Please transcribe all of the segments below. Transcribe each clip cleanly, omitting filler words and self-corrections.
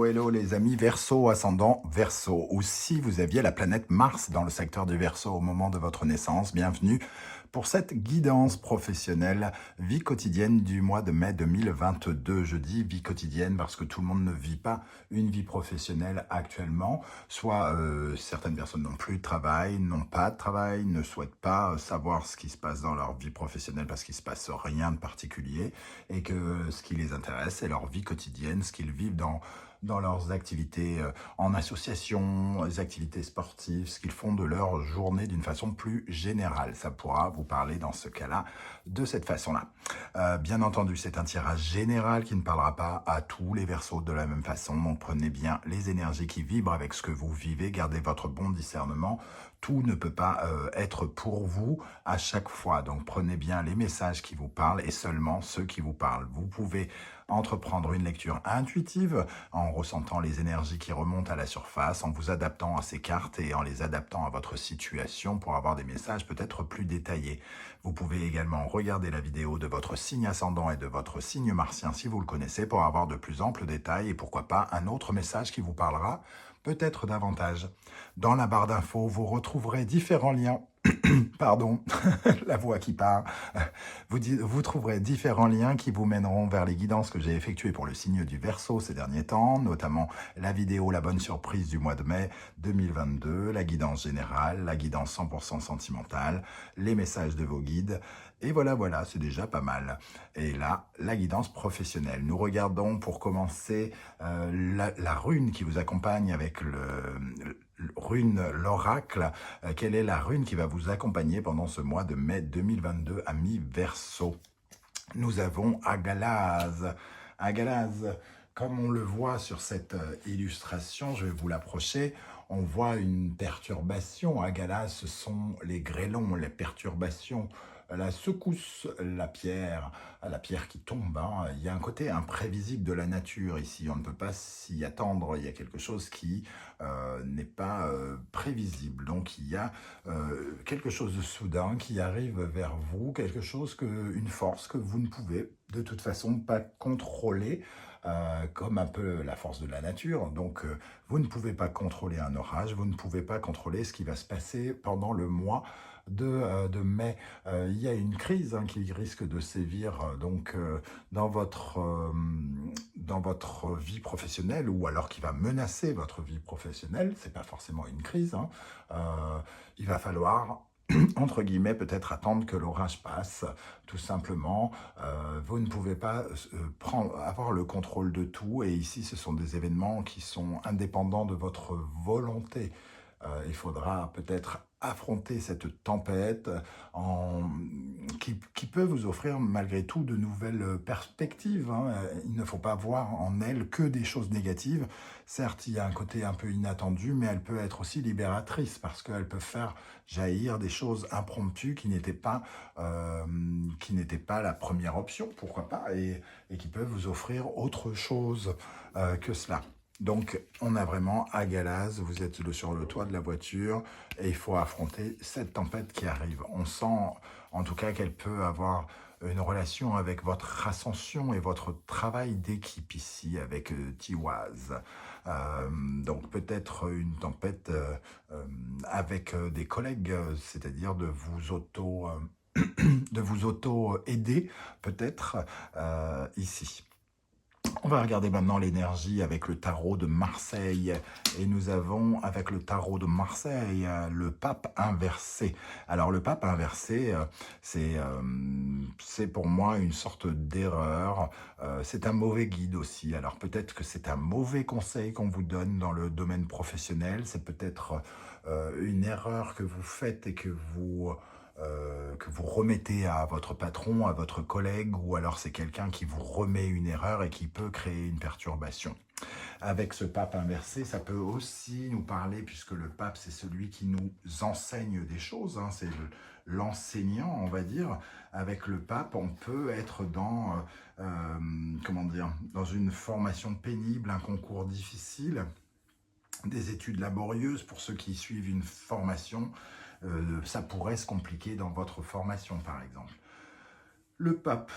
hello les amis Verseau, ascendant Verseau. Ou si vous aviez la planète Mars dans le secteur du Verseau au moment de votre naissance, bienvenue pour cette guidance professionnelle vie quotidienne du mois de mai 2022. Je dis vie quotidienne parce que tout le monde ne vit pas une vie professionnelle actuellement. Soit certaines personnes n'ont plus de travail, n'ont pas de travail, ne souhaitent pas savoir ce qui se passe dans leur vie professionnelle parce qu'il ne se passe rien de particulier et que ce qui les intéresse, c'est leur vie quotidienne, ce qu'ils vivent dans leurs activités en association, les activités sportives, ce qu'ils font de leur journée d'une façon plus générale. Ça pourra vous parler dans ce cas-là de cette façon-là. Bien entendu, c'est un tirage général qui ne parlera pas à tous les Verseaux de la même façon. Donc prenez bien les énergies qui vibrent avec ce que vous vivez, gardez votre bon discernement. Tout ne peut pas être pour vous à chaque fois. Donc prenez bien les messages qui vous parlent et seulement ceux qui vous parlent. Vous pouvez entreprendre une lecture intuitive en ressentant les énergies qui remontent à la surface, en vous adaptant à ces cartes et en les adaptant à votre situation pour avoir des messages peut-être plus détaillés. Vous pouvez également regarder la vidéo de votre signe ascendant et de votre signe martien si vous le connaissez pour avoir de plus amples détails et pourquoi pas un autre message qui vous parlera peut-être davantage. Dans la barre d'infos, vous retrouverez différents liens. Pardon, la voix qui part. Vous trouverez différents liens qui vous mèneront vers les guidances que j'ai effectuées pour le signe du Verseau ces derniers temps, notamment la vidéo La bonne surprise du mois de mai 2022, la guidance générale, la guidance 100% sentimentale, les messages de vos guides. Et voilà, c'est déjà pas mal. Et là, la guidance professionnelle. Nous regardons pour commencer la rune qui vous accompagne avec l'oracle. Quelle est la rune qui va vous accompagner pendant ce mois de mai 2022, amis Verseau? Nous avons Agalaz. Agalaz, comme on le voit sur cette illustration, je vais vous l'approcher, on voit une perturbation. Agalaz, ce sont les grêlons, les perturbations, la secousse, la pierre qui tombe. Hein. Il y a un côté imprévisible de la nature ici, on ne peut pas s'y attendre, il y a quelque chose qui n'est pas prévisible. Donc il y a quelque chose de soudain qui arrive vers vous, une force que vous ne pouvez de toute façon pas contrôler, comme un peu la force de la nature. Donc vous ne pouvez pas contrôler un orage, vous ne pouvez pas contrôler ce qui va se passer pendant le mois de mai. Il y a une crise qui risque de sévir dans votre vie professionnelle, ou alors qui va menacer votre vie professionnelle. C'est pas forcément une crise. Il va falloir entre guillemets, peut-être attendre que l'orage passe, tout simplement. Vous ne pouvez pas avoir le contrôle de tout, et ici, ce sont des événements qui sont indépendants de votre volonté. Il faudra peut-être affronter cette tempête qui peut vous offrir malgré tout de nouvelles perspectives. Hein. Il ne faut pas voir en elle que des choses négatives. Certes, il y a un côté un peu inattendu, mais elle peut être aussi libératrice parce qu'elle peut faire jaillir des choses impromptues qui n'étaient pas la première option, pourquoi pas, et qui peuvent vous offrir autre chose que cela. Donc, on a vraiment Agalaz, vous êtes sur le toit de la voiture et il faut affronter cette tempête qui arrive. On sent en tout cas qu'elle peut avoir une relation avec votre ascension et votre travail d'équipe ici avec Tiwaz. Donc peut-être une tempête avec des collègues, c'est-à-dire de vous auto-aider peut-être ici. On va regarder maintenant l'énergie avec le tarot de Marseille. Et nous avons, avec le tarot de Marseille, le pape inversé. Alors, le pape inversé, c'est pour moi une sorte d'erreur. C'est un mauvais guide aussi. Alors, peut-être que c'est un mauvais conseil qu'on vous donne dans le domaine professionnel. C'est peut-être une erreur que vous faites et que vous remettez à votre patron, à votre collègue, ou alors c'est quelqu'un qui vous remet une erreur et qui peut créer une perturbation. Avec ce pape inversé, ça peut aussi nous parler, puisque le pape, c'est celui qui nous enseigne des choses, hein, c'est l'enseignant, on va dire. Avec le pape, on peut être dans une formation pénible, un concours difficile, des études laborieuses pour ceux qui suivent une formation. Ça pourrait se compliquer dans votre formation, par exemple. Le pape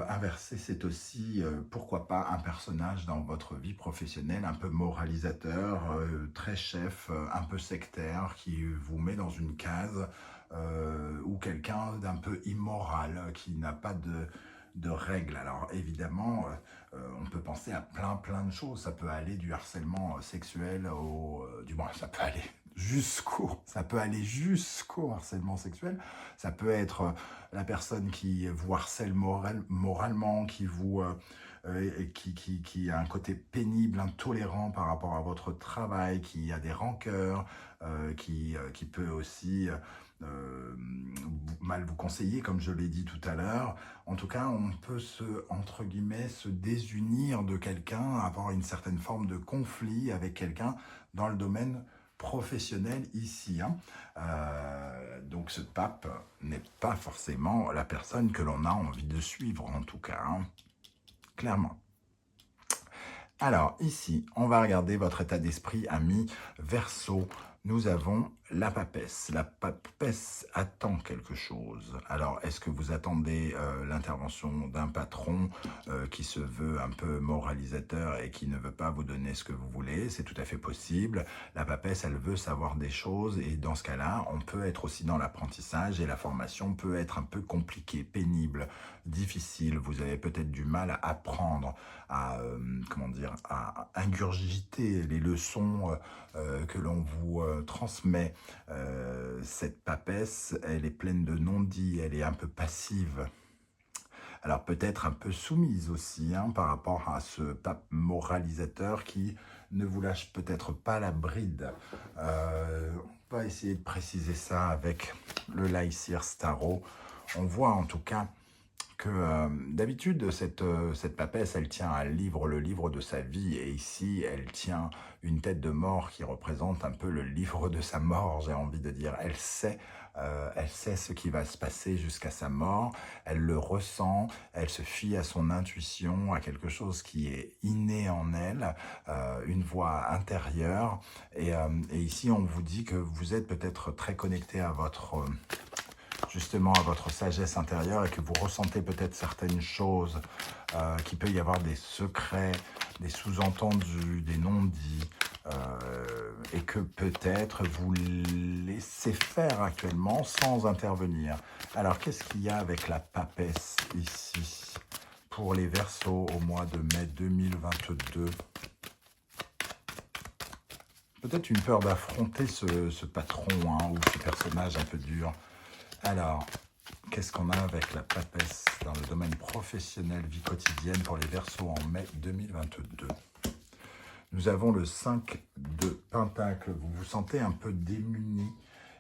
inversé, c'est aussi, pourquoi pas, un personnage dans votre vie professionnelle un peu moralisateur, très chef, un peu sectaire, qui vous met dans une case, ou quelqu'un d'un peu immoral, qui n'a pas de règles. Alors évidemment, on peut penser à plein de choses. Ça peut aller du harcèlement sexuel au... du moins, ça peut aller jusqu'au harcèlement sexuel. Ça peut être la personne qui vous harcèle moralement, qui vous... qui a un côté pénible, intolérant par rapport à votre travail, qui a des rancœurs, qui peut aussi mal vous conseiller, comme je l'ai dit tout à l'heure. En tout cas, on peut entre guillemets, se désunir de quelqu'un, avoir une certaine forme de conflit avec quelqu'un dans le domaine professionnel ici. Donc ce pape n'est pas forcément la personne que l'on a envie de suivre, en tout cas, clairement. Alors ici, on va regarder votre état d'esprit, ami Verseau. Nous avons la papesse. La papesse attend quelque chose. Alors, est-ce que vous attendez l'intervention d'un patron qui se veut un peu moralisateur et qui ne veut pas vous donner ce que vous voulez? C'est tout à fait possible. La papesse, elle veut savoir des choses et dans ce cas-là, on peut être aussi dans l'apprentissage et la formation peut être un peu compliquée, pénible, difficile. Vous avez peut-être du mal à apprendre, à ingurgiter les leçons que l'on vous transmet. Cette papesse, elle est pleine de non-dits, elle est un peu passive. Alors peut-être un peu soumise aussi par rapport à ce pape moralisateur qui ne vous lâche peut-être pas la bride. On va essayer de préciser ça avec le Lycir Starro. On voit en tout cas que d'habitude, cette papesse, elle tient le livre de sa vie, et ici, elle tient une tête de mort qui représente un peu le livre de sa mort, j'ai envie de dire. Elle sait ce qui va se passer jusqu'à sa mort, elle le ressent, elle se fie à son intuition, à quelque chose qui est inné en elle, une voix intérieure, et ici, on vous dit que vous êtes peut-être très connecté à votre... justement à votre sagesse intérieure et que vous ressentez peut-être certaines choses, qu'il peut y avoir des secrets, des sous-entendus, des non-dits, et que peut-être vous laissez faire actuellement sans intervenir. Alors, qu'est-ce qu'il y a avec la papesse ici pour les Verseaux au mois de mai 2022? Peut-être une peur d'affronter ce patron ou ce personnage un peu dur. Alors, qu'est-ce qu'on a avec la papesse dans le domaine professionnel, vie quotidienne pour les Verseaux en mai 2022? Nous avons le 5 de Pentacle. Vous vous sentez un peu démuni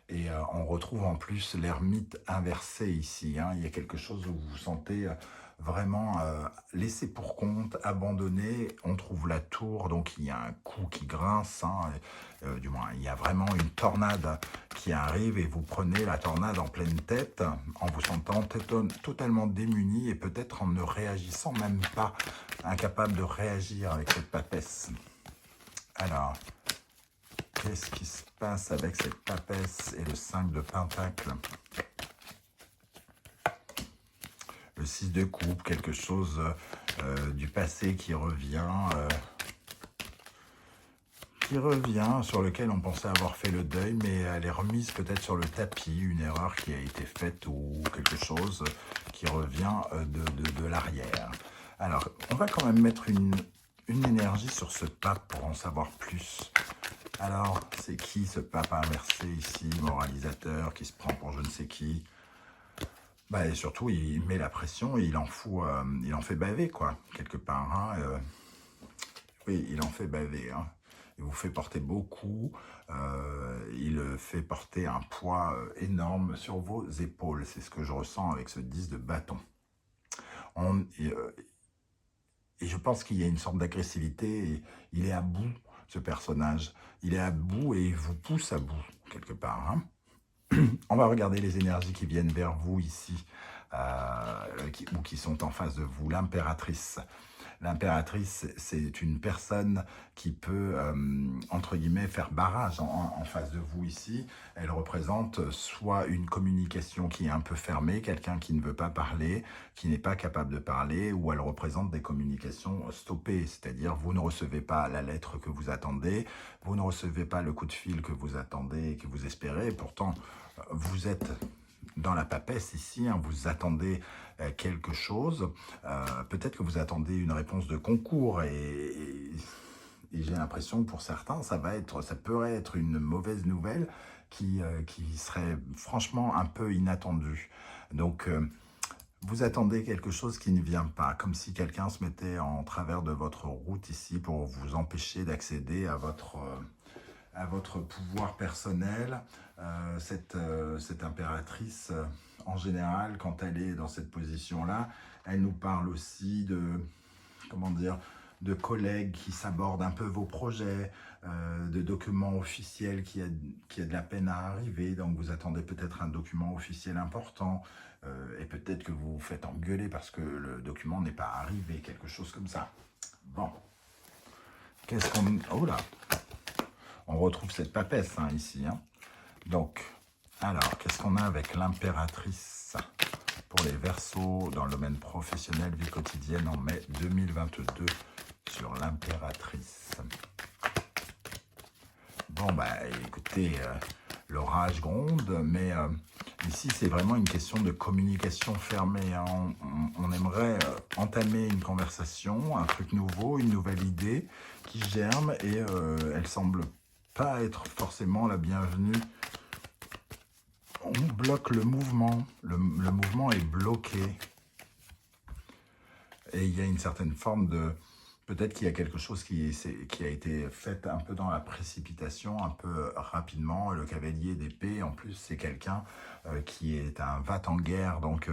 et on retrouve en plus l'ermite inversé ici. Il y a quelque chose où vous vous sentez vraiment laissé pour compte, abandonné. On trouve la tour, donc il y a un cou qui grince. Du moins, il y a vraiment une tornade qui arrive et vous prenez la tornade en pleine tête en vous sentant totalement démuni et peut-être en ne réagissant même pas, incapable de réagir avec cette papesse. Alors, qu'est-ce qui se passe avec cette papesse et le 5 de Pentacle? Le 6 de coupe, quelque chose du passé qui revient, sur lequel on pensait avoir fait le deuil, mais elle est remise peut-être sur le tapis, une erreur qui a été faite ou quelque chose qui revient de l'arrière. Alors, on va quand même mettre une énergie sur ce pape pour en savoir plus. Alors, c'est qui ce pape inversé ici, moralisateur, qui se prend pour je ne sais qui? Et surtout, il met la pression et il en fait baver, quoi, quelque part. Oui, il en fait baver. Il vous fait porter beaucoup, il fait porter un poids énorme sur vos épaules. C'est ce que je ressens avec ce 10 de bâton. Et je pense qu'il y a une sorte d'agressivité, et il est à bout, ce personnage. Il est à bout et il vous pousse à bout, quelque part. On va regarder les énergies qui viennent vers vous ici, ou qui sont en face de vous. L'impératrice. L'impératrice, c'est une personne qui peut, entre guillemets, faire barrage en face de vous ici. Elle représente soit une communication qui est un peu fermée, quelqu'un qui ne veut pas parler, qui n'est pas capable de parler, ou elle représente des communications stoppées, c'est-à-dire vous ne recevez pas la lettre que vous attendez, vous ne recevez pas le coup de fil que vous attendez, que vous espérez, et pourtant vous êtes dans la papesse ici, hein, vous attendez quelque chose, peut-être que vous attendez une réponse de concours et j'ai l'impression que pour certains, ça pourrait être une mauvaise nouvelle qui serait franchement un peu inattendue. Donc, vous attendez quelque chose qui ne vient pas, comme si quelqu'un se mettait en travers de votre route ici pour vous empêcher d'accéder à votre pouvoir personnel. Cette impératrice, en général, quand elle est dans cette position-là, elle nous parle aussi de, comment dire, de collègues qui s'abordent un peu vos projets, de documents officiels qui a de la peine à arriver, donc vous attendez peut-être un document officiel important, et peut-être que vous vous faites engueuler parce que le document n'est pas arrivé, quelque chose comme ça. Bon, qu'est-ce qu'on... Oh là, on retrouve cette papesse hein, ici. Hein. Donc, alors, qu'est-ce qu'on a avec l'impératrice pour les Verseaux dans le domaine professionnel, vie quotidienne en mai 2022 sur l'impératrice. Bon, bah écoutez, l'orage gronde, mais ici, c'est vraiment une question de communication fermée. Hein. On aimerait entamer une conversation, un truc nouveau, une nouvelle idée qui germe et elle semble pas être forcément la bienvenue. On bloque le mouvement. Le mouvement est bloqué. Et il y a une certaine forme de... Peut-être qu'il y a quelque chose qui a été fait un peu dans la précipitation, un peu rapidement. Le cavalier d'épée, en plus, c'est quelqu'un qui est un va-t-en-guerre, donc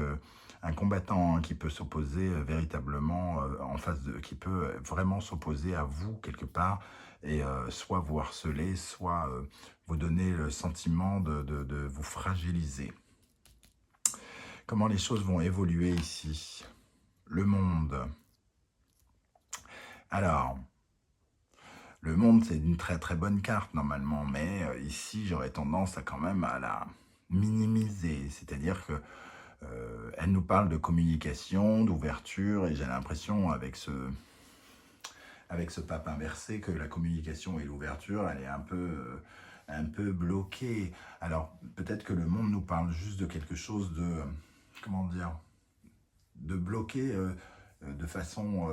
un combattant qui peut s'opposer véritablement en face de... qui peut vraiment s'opposer à vous, quelque part, et soit vous harceler, soit vous donner le sentiment de vous fragiliser. Comment les choses vont évoluer ici? Le monde. Alors, le monde, c'est une très très bonne carte normalement, mais ici, j'aurais tendance à quand même à la minimiser. C'est-à-dire que elle nous parle de communication, d'ouverture, et j'ai l'impression avec ce pape inversé que la communication et l'ouverture, elle est un peu bloquée. Alors, peut-être que le monde nous parle juste de quelque chose de, comment dire, de bloqué de façon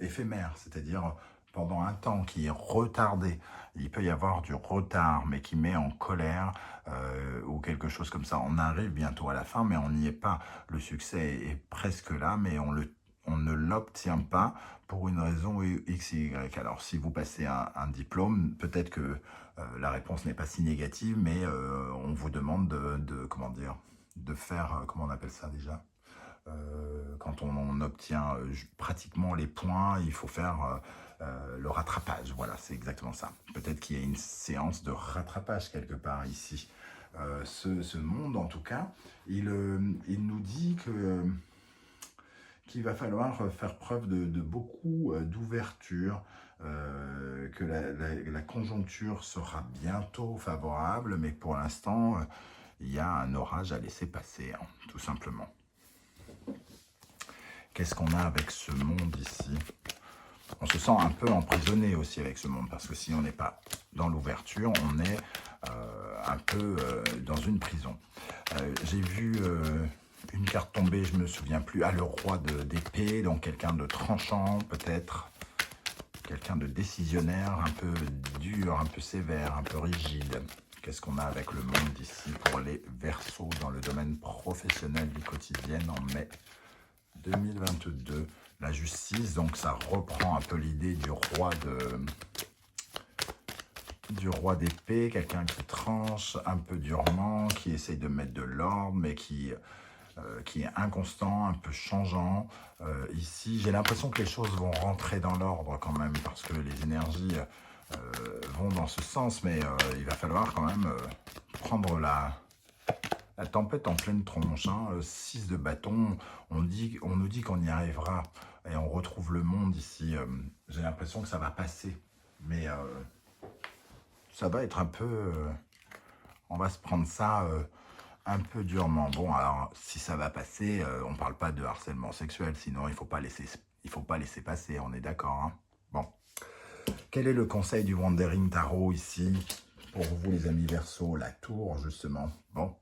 éphémère, c'est-à-dire pendant un temps qui est retardé. Il peut y avoir du retard, mais qui met en colère ou quelque chose comme ça. On arrive bientôt à la fin, mais on n'y est pas. Le succès est presque là, mais on ne l'obtient pas pour une raison X et Y. Alors, si vous passez un diplôme, peut-être que la réponse n'est pas si négative, mais on vous demande comment dire, de faire, comment on appelle ça déjà, quand on obtient pratiquement les points, il faut faire le rattrapage. Voilà, c'est exactement ça. Peut-être qu'il y a une séance de rattrapage quelque part ici. Ce monde, en tout cas, il nous dit qu'il va falloir faire preuve de beaucoup d'ouverture, que la conjoncture sera bientôt favorable, mais pour l'instant, il y a un orage à laisser passer, hein, tout simplement. Qu'est-ce qu'on a avec ce monde ici? On se sent un peu emprisonné aussi avec ce monde, parce que si on n'est pas dans l'ouverture, on est un peu dans une prison. J'ai vu une carte tomber, je ne me souviens plus, le roi d'épée, donc quelqu'un de tranchant peut-être, quelqu'un de décisionnaire, un peu dur, un peu sévère, un peu rigide. Qu'est-ce qu'on a avec le monde ici pour les Verseaux dans le domaine professionnel du quotidien en mai 2022? La justice, donc ça reprend un peu l'idée du roi d'épée, quelqu'un qui tranche un peu durement, qui essaye de mettre de l'ordre, mais qui est inconstant, un peu changeant. Ici, j'ai l'impression que les choses vont rentrer dans l'ordre quand même, parce que les énergies vont dans ce sens, mais il va falloir quand même prendre la tempête en pleine tronche. Hein. 6 de bâton, on nous dit qu'on y arrivera et on retrouve le monde ici. J'ai l'impression que ça va passer, mais ça va être un peu... on va se prendre ça un peu durement. Bon, alors, si ça va passer, on ne parle pas de harcèlement sexuel, sinon il ne faut pas laisser passer, on est d'accord, hein. Bon. Quel est le conseil du Wandering Tarot ici pour vous les amis Verseau? La tour justement. Bon,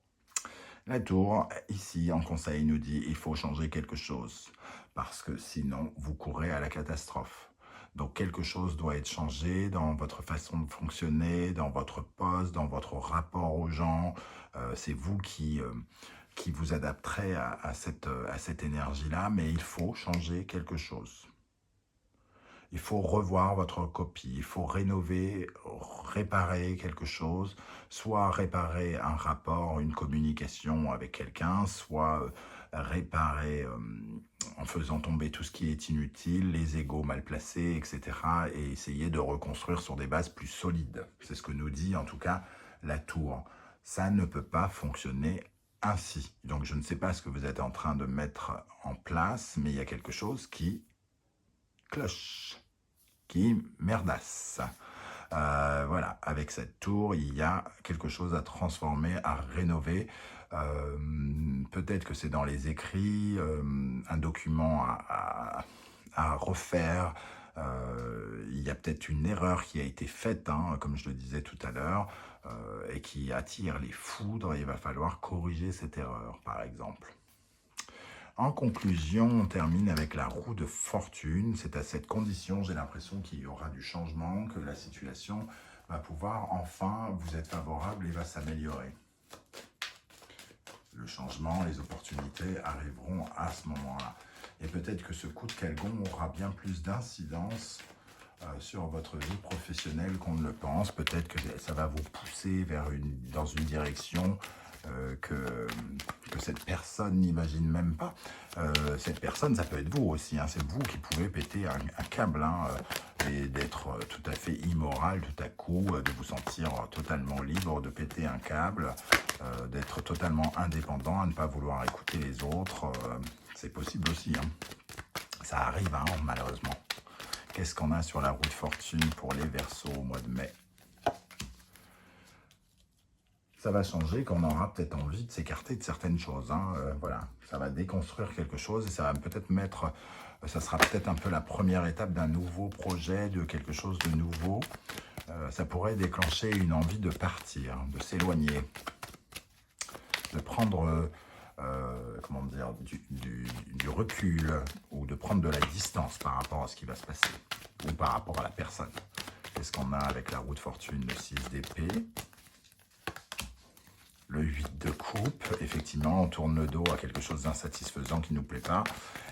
la tour ici en conseil nous dit il faut changer quelque chose parce que sinon vous courez à la catastrophe. Donc quelque chose doit être changé dans votre façon de fonctionner, dans votre poste, dans votre rapport aux gens. C'est vous qui vous adapterez à cette énergie-là, mais il faut changer quelque chose. Il faut revoir votre copie, il faut rénover, réparer quelque chose, soit réparer un rapport, une communication avec quelqu'un, soit réparer en faisant tomber tout ce qui est inutile, les égos mal placés, etc. et essayer de reconstruire sur des bases plus solides. C'est ce que nous dit en tout cas la tour. Ça ne peut pas fonctionner ainsi. Donc je ne sais pas ce que vous êtes en train de mettre en place, mais il y a quelque chose qui cloche, qui merdasse. Voilà, avec cette tour, il y a quelque chose à transformer, à rénover. Peut-être que c'est dans les écrits, un document à refaire. Il y a peut-être une erreur qui a été faite, hein, comme je le disais tout à l'heure, et qui attire les foudres. Il va falloir corriger cette erreur, par exemple. En conclusion, on termine avec la roue de fortune. C'est à cette condition, j'ai l'impression qu'il y aura du changement, que la situation va pouvoir enfin vous être favorable et va s'améliorer. Le changement, les opportunités arriveront à ce moment-là. Et peut-être que ce coup de calgon aura bien plus d'incidence sur votre vie professionnelle qu'on ne le pense. Peut-être que ça va vous pousser dans une direction que cette personne n'imagine même pas. Cette personne, ça peut être vous aussi, hein. C'est vous qui pouvez péter un câble, hein, et d'être tout à fait immoral tout à coup, de vous sentir totalement libre, de péter un câble, d'être totalement indépendant, à ne pas vouloir écouter les autres. C'est possible aussi, hein. Ça arrive, hein, malheureusement. Qu'est-ce qu'on a sur la roue de fortune pour les Verseaux au mois de mai? Ça va changer quand on aura peut-être envie de s'écarter de certaines choses, hein. Voilà, ça va déconstruire quelque chose et ça va peut-être ça sera peut-être un peu la première étape d'un nouveau projet, de quelque chose de nouveau. Ça pourrait déclencher une envie de partir, de s'éloigner, de prendre comment dire, du recul ou de prendre de la distance par rapport à ce qui va se passer ou par rapport à la personne. Qu'est-ce qu'on a avec la roue de fortune? Le 6 d'épée. Le 8 de coupe, effectivement, on tourne le dos à quelque chose d'insatisfaisant qui ne nous plaît pas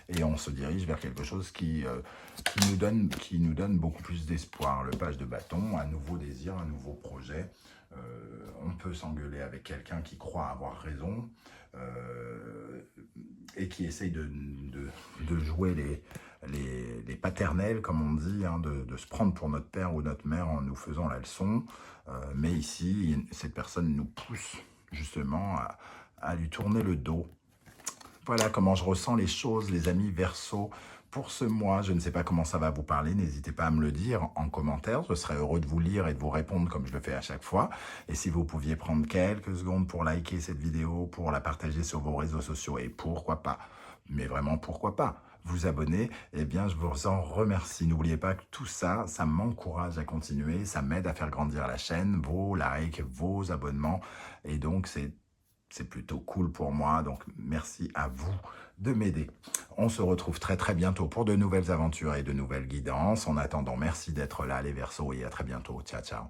et on se dirige vers quelque chose qui nous donne beaucoup plus d'espoir. Le page de bâton, un nouveau désir, un nouveau projet. On peut s'engueuler avec quelqu'un qui croit avoir raison et qui essaye de jouer les paternels, comme on dit, hein, de se prendre pour notre père ou notre mère en nous faisant la leçon. Mais ici, cette personne nous pousse justement à lui tourner le dos. Voilà comment je ressens les choses, les amis Verseau, pour ce mois. Je ne sais pas comment ça va vous parler, n'hésitez pas à me le dire en commentaire. Je serai heureux de vous lire et de vous répondre comme je le fais à chaque fois. Et si vous pouviez prendre quelques secondes pour liker cette vidéo, pour la partager sur vos réseaux sociaux et pourquoi pas, mais vraiment pourquoi pas, vous abonner, eh bien je vous en remercie. N'oubliez pas que tout ça, ça m'encourage à continuer, ça m'aide à faire grandir la chaîne, vos likes, vos abonnements, et donc c'est plutôt cool pour moi, donc merci à vous de m'aider. On se retrouve très très bientôt pour de nouvelles aventures et de nouvelles guidances. En attendant, merci d'être là les Verseaux et à très bientôt. Ciao, ciao.